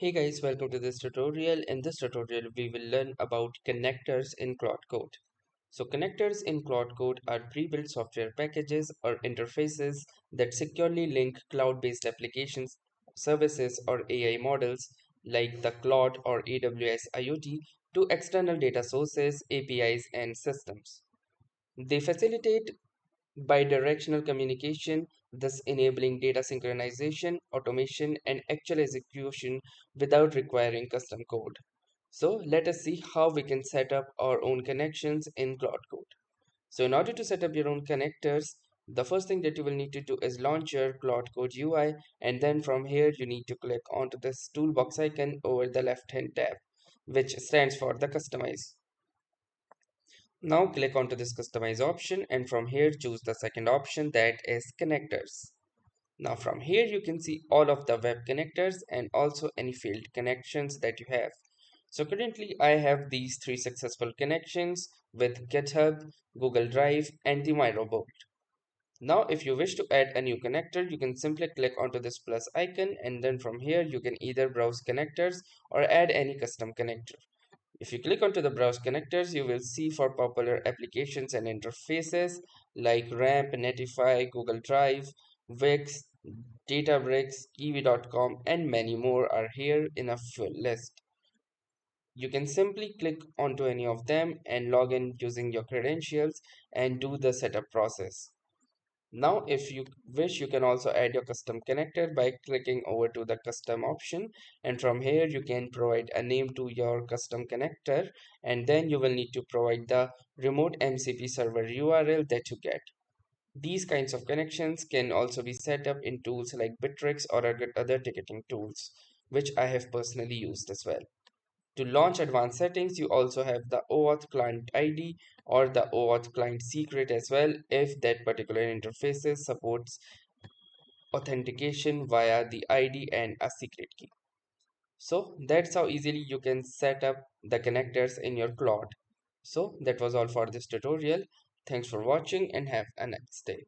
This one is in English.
Hey guys, welcome to this tutorial. In this tutorial, we will learn about connectors in Claude Code. So connectors in Claude Code are pre-built software packages or interfaces that securely link cloud-based applications, services, or AI models like the Claude or AWS IoT to external data sources, APIs, and systems. They facilitate bidirectional communication, thus enabling data synchronization, automation, and actual execution without requiring custom code. So let us see how we can set up our own connections in Claude Code. So in order to set up your own connectors, the first thing that you will need to do is launch your Claude Code UI, and then from here you need to click onto this toolbox icon over the left hand tab, which stands for the customize. Now click onto this customize option, and from here choose the second option, that is connectors. Now from here you can see all of the web connectors and also any field connections that you have. So currently I have these three successful connections with GitHub, Google Drive, and the MyRobot. Now if you wish to add a new connector, you can simply click onto this plus icon, and then from here you can either browse connectors or add any custom connector. If you click onto the browse connectors, you will see for popular applications and interfaces like RAMP, Netify, Google Drive, Wix, Databricks, Kiwi.com, and many more are here in a full list. You can simply click onto any of them and log in using your credentials and do the setup process. Now, if you wish, you can also add your custom connector by clicking over to the custom option, and from here you can provide a name to your custom connector, and then you will need to provide the remote MCP server URL that you get. These kinds of connections can also be set up in tools like Bittrex or other ticketing tools, which I have personally used as well. To launch advanced settings, you also have the OAuth client ID or the OAuth client secret as well if that particular interface supports authentication via the ID and a secret key. So that's how easily you can set up the connectors in your Claude. So that was all for this tutorial. Thanks for watching and have a nice day.